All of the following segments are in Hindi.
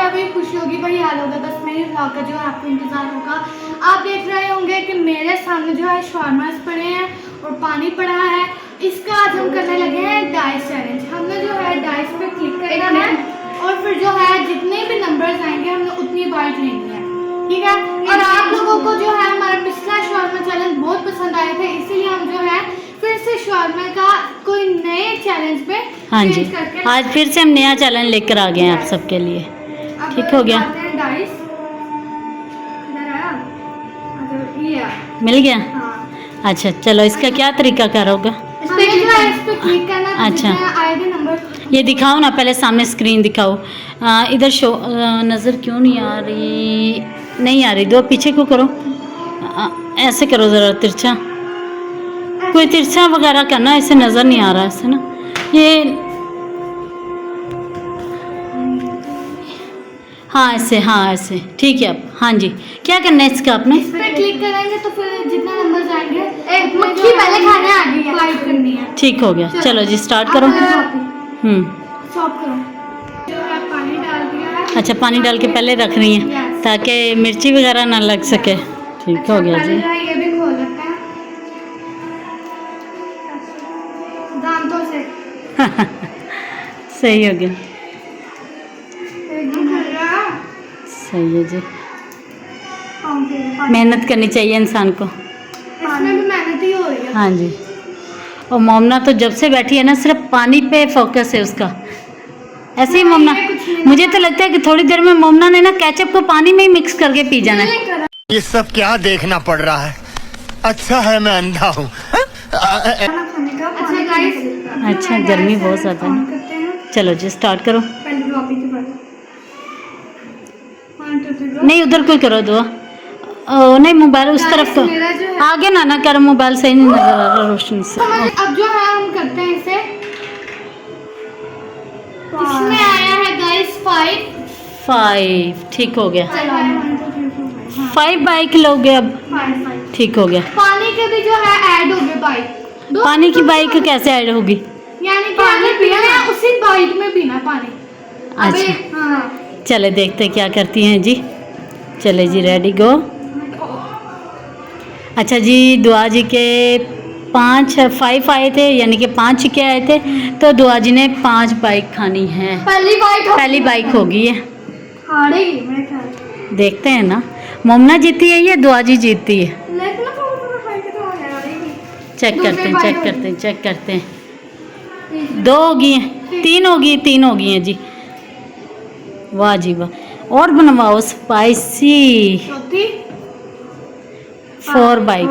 भी खुशी होगी वही हाल होगा, बस मेरे व्लॉग का जो है आपको इंतज़ार होगा। आप देख रहे होंगे कि मेरे सामने जो है शॉर्मास पड़े हैं और पानी पड़ा है। इसका आज हम करने लगे हैं डाइस चैलेंज। हमने जो है डाइस पे क्लिक करना है और फिर जो है जितने भी नंबर्स आएंगे हमने उतनी बाइट लेनी है, ठीक है। और आप लोगों को जो है हमारा पिछला शॉर्मा चैलेंज बहुत पसंद आए थे, इसीलिए हम जो है फिर से शॉर्मा का कोई नए चैलेंज पे हाँ जी, आज फिर से हम नया चैलेंज लेकर आ गए हैं आप सबके लिए। ठीक हो गया, डाइस मिल गया। हाँ। अच्छा चलो, इसका क्या तरीका कर होगा? इस पे क्लिक करना, अच्छा। आएगा नंबर। ये दिखाओ ना, पहले सामने स्क्रीन दिखाओ। इधर शो नज़र क्यों नहीं आ रही? नहीं आ रही, दो पीछे को करो। ऐसे करो ज़रा तिरछा, कोई तिरछा वगैरह करना, इसे नज़र नहीं आ रहा ऐसे ना। ये हाँ ऐसे, हाँ ऐसे ठीक है। अब हाँ जी, क्या करना है इसका आपने? इस पे क्लिक करेंगे तो फिर जितना नंबर आएंगे एक मक्खी पहले खाने आ गई है, फाइट करनी है। ठीक हो गया, चलो जी स्टार्ट करो। स्टॉप करो। जो है पानी डाल दिया है। अच्छा, पानी डाल के पहले रख रही हैं ताकि मिर्ची वगैरह ना लग सके। ठीक हो गया जी। ये भी खोल लेते हैं दांतों से। सही हो गया, एकदम खुल रहा है। सही है जी। मेहनत करनी चाहिए इंसान को। इसमें भी मेहनत ही हो रही है। हाँ जी। और मोमना तो जब से बैठी है ना सिर्फ पानी पे फोकस है उसका। ऐसे ही मोमना, मुझे तो लगता है कि थोड़ी देर में मोमना ने ना केचप को पानी में ही मिक्स करके पी जाना है। ये सब क्या देखना पड़ रहा है? अच्छा है मैं अंधा हूँ। अच्छा गाइस, अच्छा, गर्मी बहुत ज़्यादा है। चलो जी स्टार्ट करो। नहीं उधर कोई करो दुआ। नहीं मोबाइल उस तरफ तो आगे ना कर, मोबाइल सही नहीं नजर आ रहा रोशनी से। अब जो है हम करते हैं इसे। इसमें आया है गाइस 5। ठीक हो गया, 5 बाइक लोगे अब। ठीक हो गया। पानी के भी जो है ऐड हो गए बाइक। पानी की बाइक कैसे ऐड होगी? यानी पानी पीना है उसी बाइक में पीना पानी। अच्छा हाँ। चले देखते क्या करती हैं जी। चले जी, रेडी गो। अच्छा जी, दुआ जी के 5 आए थे, यानी कि 5 चिके आए थे, तो दुआ जी ने 5 बाइक खानी है। पहली बाइक होगी है। हारेगी मेरे ख्याल। देखते हैं ना, मोमना जीती है या दुआ जी जीतती है? चेक करते हैं। 2 होगी हैं, 3 होगी हैं जी। वाह जी वाह। और बनवाओ स्पाइसी। 4 बाइक,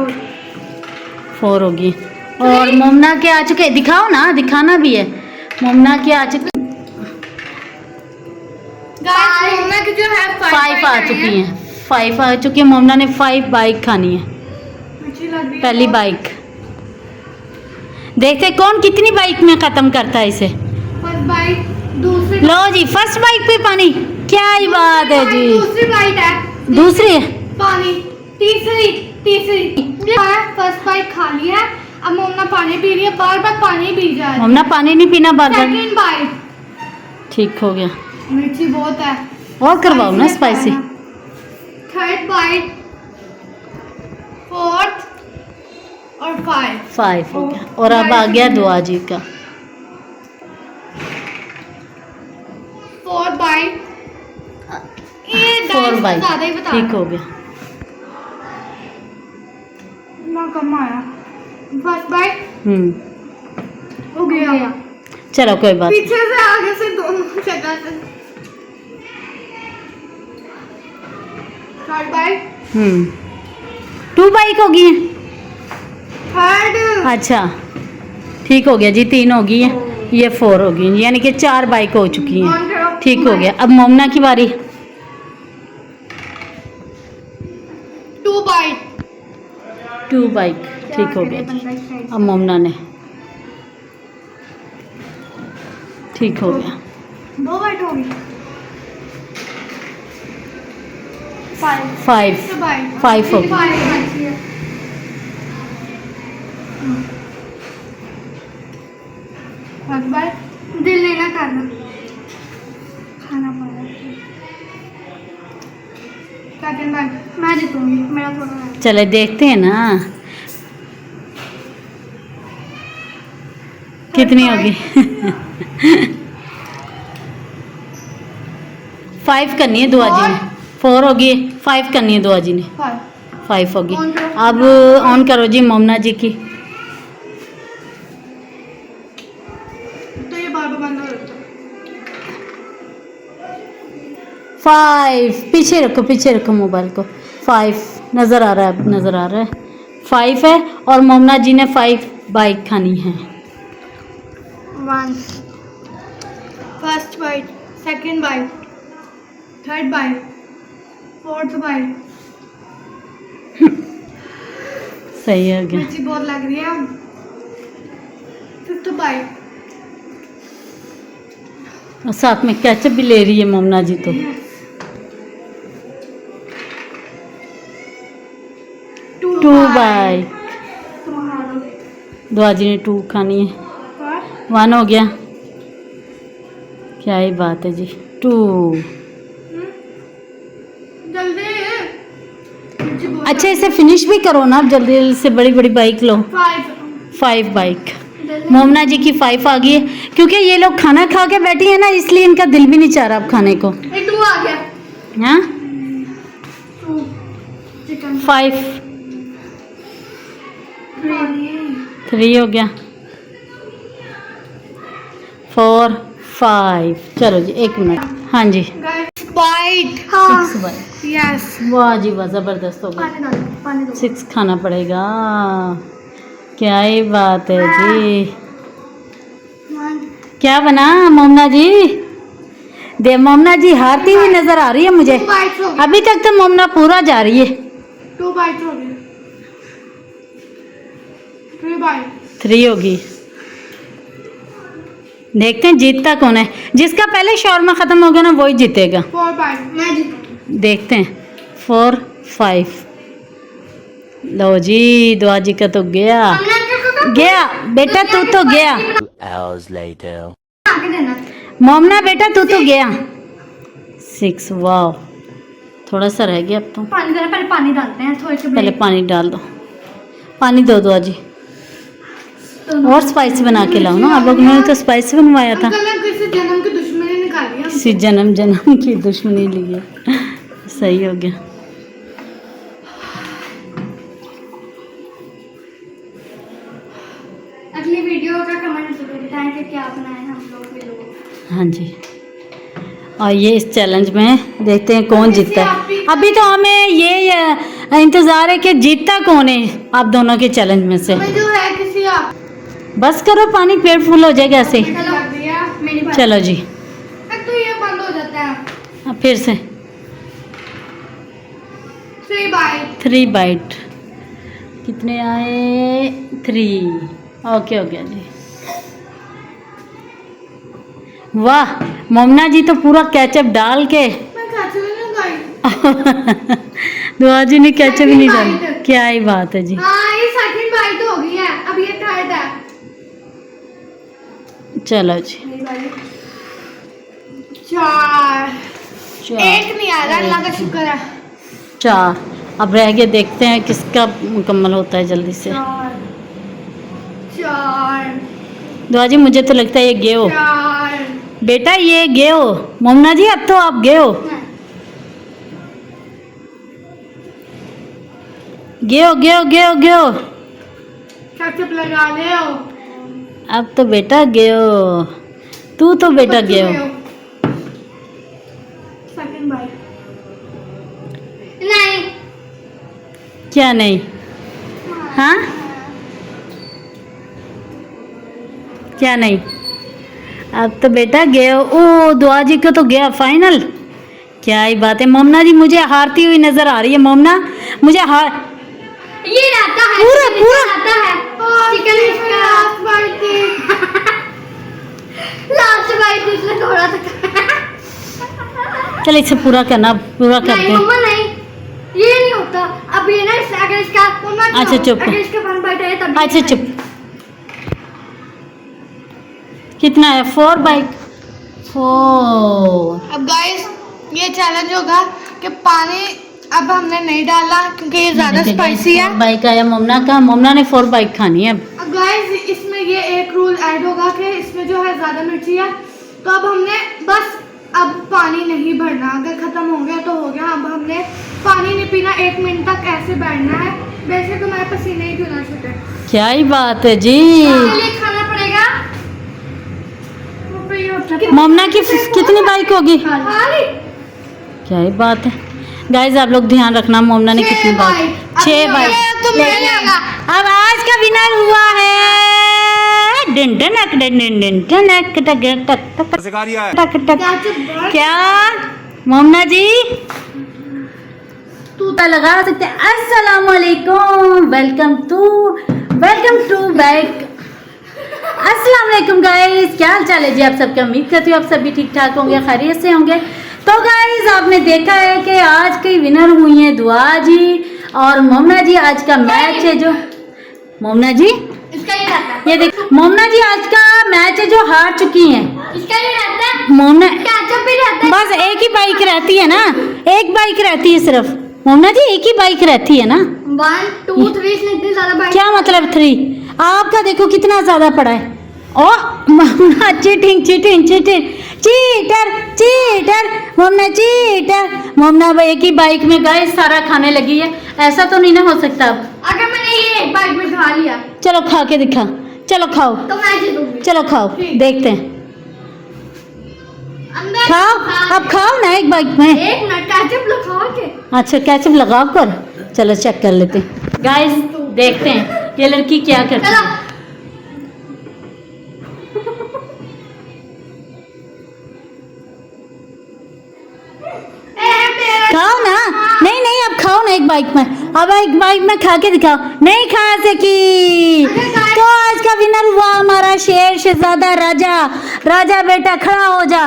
4 होगी। और मोमना के आ चुके, दिखाओ ना, दिखाना भी है। मोमना के आ चुके 5 आ चुकी हैं। 5 आ चुकी है। मोमना ने 5 बाइक खानी है, पहली बाइक। देखते कौन कितनी बाइक में खत्म करता है इसे। लो जी, फर्स्ट बाइक पे पानी, क्या ही बात है जी। दूसरी बाइक है, दूसरी है पानी। तीसरी फर्स्ट बाइक खा लिया। अब मोमना पानी पी रही है, बार बार पानी पी जा रही है। मोमना पानी नहीं पीना बार बार। Second bike. ठीक हो गया। मिर्ची बहुत है, और करवाओ ना स्पाइसी। थर्ड बाइट, फोर्थ और 5 हो गया। और अब आ गया दुआ जी का 4 बाइट। 4 बाइक। ठीक हो गया। कम आया। फर्स्ट बाइट हो गया। चलो कोई बात। पीछे से आगे से दोनों जगह से। Third bite. 2 बाइक होगी हैं। थर्ड। अच्छा ठीक हो गया जी, 3 होगी है, ये 4 होगी, यानी कि 4 बाइक हो चुकी हैं। ठीक हो गया। अब मोमना की बारी। 2 बाइट। 2 बाइक। ठीक हो गया जी। अब मोमना ने, ठीक हो गया। 2 बाइट होगी। 5 हो गया। दिल लेना करना खाना पड़ा। सेकंड बाइट मैं जीतूंगी, मेरा थोड़ा है। चले देखते हैं ना कितनी होगी। 5 करनी है दुआ जी ने। 4 होगी, 5 करनी है दुआ जी ने। 5 होगी। On करो। अब ऑन करो जी मोमना जी की। तो ये बार बार बंद हो जाता है। 5 पीछे रखो मोबाइल को। 5 नज़र आ रहा है, अब नज़र आ रहा है 5 है। और मोमना जी ने 5 बाइक खानी है। 1 first bite, second bite, third bite, fourth bite. सही हो गया। मिर्ची बहुत लग रही है। फिफ्थ बाइट, और साथ में केचप भी ले रही है मोमना जी तो। 2 बाइक। दुआ जी ने 2 खानी है। 1 हो गया। क्या ही बात है जी। 2। जल्दी मिर्ची बहुत अच्छा इसे फिनिश भी करो ना जल्दी जल्दी से। बड़ी बड़ी बाइक लो। 5 बाइक। मोमना जी की 5 आ गई है क्योंकि ये लोग खाना खा के बैठी है ना, इसलिए इनका दिल भी नहीं चाह रहा अब खाने को। 2 आ गया। हाँ 2 चिकन 5। 3 हो गया। 4 5। चलो जी 1 मिनट। हाँ जी बाइट। 6 बाइक। यस। वाह जी वाह, ज़बरदस्त हो गया। पानी दो 6 खाना पड़ेगा। क्या ही बात है जी। 1 क्या बना मोमना जी? दे मोमना जी हारती हुई नजर आ रही है मुझे। 2 बाइट्स हो गई। अभी तक तो मोमना पूरा जा रही है। 2 बाइट्स हो गई। 3 बाइट। 3 होगी। देखते हैं जीतता कौन है। जिसका पहले शौरमा खत्म हो गया ना वही जीतेगा। 4 बाइट मैं जीतूंगी। देखते हैं। 4 5। लो जी दुआ जी का तो गया गया बेटा, तू तो गया। hours later. आगे देना। मोमना बेटा तू तो गया। 6। वाह थोड़ा सा रह गया अब तो। पानी देना, पहले पानी डालते हैं थोड़े से। पहले पानी डाल दो। पानी दो दुआ जी। और स्पाइसी बना के लाओ ना। आप लोगों ने तो स्पाइसी बनवाया था। अंकल ने किसी जन्म की दुश्मनी निकाली है। किसी जन्म की दुश्मनी ली है। सही हो गया। अगली वीडियो का कमेंट जरूर बताएं कि क्या बनाए हम लोग के लोग। हाँ जी। और ये इस चैलेंज में देखते हैं कौन जीतता है। अभी तो हमें ये इंतज़ार है कि जीतता कौन है आप दोनों के चैलेंज में से। हमें जो है किसी आप बस करो, पानी पेट फुल हो जाएगा ऐसे ही। मेरी बात। चलो जी तो ये बंद हो जाता है। अब फिर से 3 बाइट। 3 बाइट। कितने आए? 3। ओके हो गया जी। वाह मोमना जी तो पूरा केचप डाल के। मैं खाती नहीं गई। दुआ जी ने केचप ही नहीं Second डाला। bite। क्या ही बात है जी। हाँ ये सेकंड बाइट हो गई है, अब ये थर्ड है। चलो जी 4। चार। 1 नहीं आ रहा, अल्लाह का शुक्र है। 4। अब रह गए, देखते हैं किसका मुकम्मल होता है जल्दी से। 4 दुआ जी मुझे तो लगता है ये गे हो 4। बेटा, ये गे हो। मोमना जी अब तो आप गे हो। गे हो। केचप लगा ले हो। अब तो बेटा गे हो। तू तो बेटा गे हो। Second bite. नहीं। क्या नहीं? हाँ क्या नहीं? अब तो बेटा गए हो। ओ दुआ जी का तो गया फाइनल। क्या ही बात है। मोमना जी मुझे हारती हुई नजर आ रही है। मोमना मुझे हार ये रहता है पूरा रहता है चिकन इसका लास्ट बाइट थी। लास्ट बाइट इसने थोड़ा सा। चल इसे पूरा करना, पूरा करते नहीं हैं। मम्मा नहीं, ये नहीं होता। अब ये ना अगर इसका अच्छा, चुप। अगर इसका 1 बाइट है तब अच्छा चुप। कितना है? 4 बाइट। 4। अब गाइस ये चैलेंज होगा कि पानी अब हमने नहीं डाला क्योंकि ये ज्यादा स्पाइसी है। बाइक आया मोमना का, मोमना ने 4 बाइक खानी है। अब गाइस इसमें ये एक रूल ऐड होगा कि इसमें जो है ज्यादा मिर्ची है, तो अब हमने बस अब पानी नहीं भरना, अगर खत्म हो गया तो हो गया। अब हमने पानी नहीं पीना, 1 मिनट तक ऐसे बैठना है। वैसे तो मेरे पसीने ही क्यों ना छूटे। क्या ही बात है जी। इसके लिए खाना पड़ेगा। मोमना की कितनी बाइक होगी? खाली क्या ही बात है गाइस, आप लोग ध्यान रखना मोमना ने कितनी बाइक, 6 बाइक। तो मैं लेगा। अब आज का विनर हुआ है डिन डिन अक डिन डिन डिन डिन अक टक टक टक टक टक। क्या मोमना जी तू तो लगा सकते हैं। अस्सलाम वालेकुम, वेलकम टू बैक। अस्सलाम वालेकुम गाइस, क्या हाल चाल है जी आप सबके? उम्मीद करती हूँ आप सभी ठीक ठाक होंगे, खैरियत से होंगे। तो गाइस आपने देखा है कि आज की विनर हुई है दुआ जी और मोमना जी। आज का मैच है जो मोमना जी, इसका ही रहता है। ये देख मोमना जी आज का मैच है जो हार चुकी हैं। इसका ही रहता है। मोमना केचप भी रहता है। बस एक ही बाइक रहती है ना, एक बाइक रहती है सिर्फ। मोमना जी एक ही बाइक रहती है ना। 1 2 3 इसने इतनी ज्यादा बाइक। क्या मतलब 3? आपका देखो कितना ज्यादा पड़ा है। ओ Momna cheating cheating cheating cheater cheater Momna cheater. Momna भाई एक ही बाइक में गए सारा खाने लगी है, ऐसा तो नहीं ना हो सकता। अब अगर मैंने ये एक बाइक में खा लिया चलो खा के दिखा, चलो खाओ, तो मैं जीतूंगी। चलो खाओ, ठीक। देखते हैं। अंदर खाओ, अब खाओ ना एक बाइक में। 1 मिनट केचप लगा के। अच्छा केचप लगा कर, चलो चेक कर लेते हैं गाइस, देखते हैं ये लड़की क्या करती चलो है। खाओ ना, नहीं नहीं अब खाओ ना एक बाइक में, अब एक बाइक में खा के दिखाओ। नहीं खा सकी तो आज का विनर हुआ हमारा शेर शहजादा राजा। राजा बेटा खड़ा हो जा,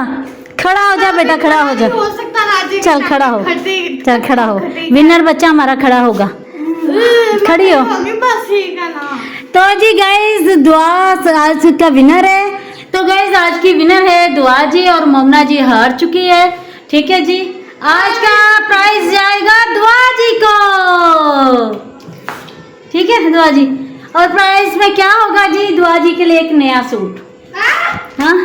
खड़ा हो जा बेटा, खड़ा हो जा। हो सकता राजी। चल खड़ा हो, खड़ी- चल खड़ा हो। खड़ी- विनर बच्चा हमारा खड़ा होगा। खड़ी हो। बस ठीक है ना। तो जी गाइस दुआ आज का विनर है। तो गाइस आज की विनर है दुआ जी और मोमना जी हार चुकी है। ठीक है जी, आज का प्राइज जाएगा दुआ जी को। ठीक है दुआ जी, और प्राइज में क्या होगा जी? दुआ जी के लिए एक नया सूट। हाँ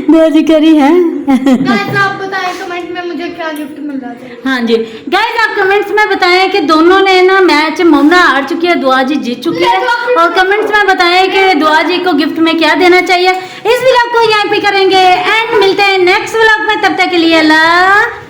दुआ जी करी है। गाइस आप बताएं कमेंट में मुझे क्या गिफ्ट मिल रहा है। हाँ जी गाइस आप कमेंट्स में बताएं कि दोनों ने ना मैच मोमना हार चुकी है, दुआ जी जीत चुकी है। और कमेंट्स में बताएं कि दुआ जी को गिफ्ट में क्या देना चाहिए। इस व्लॉग को यहाँ पे करेंगे एंड मिलते हैं नेक्स्ट व्लॉग में, तब तक के लिए अल्लाह।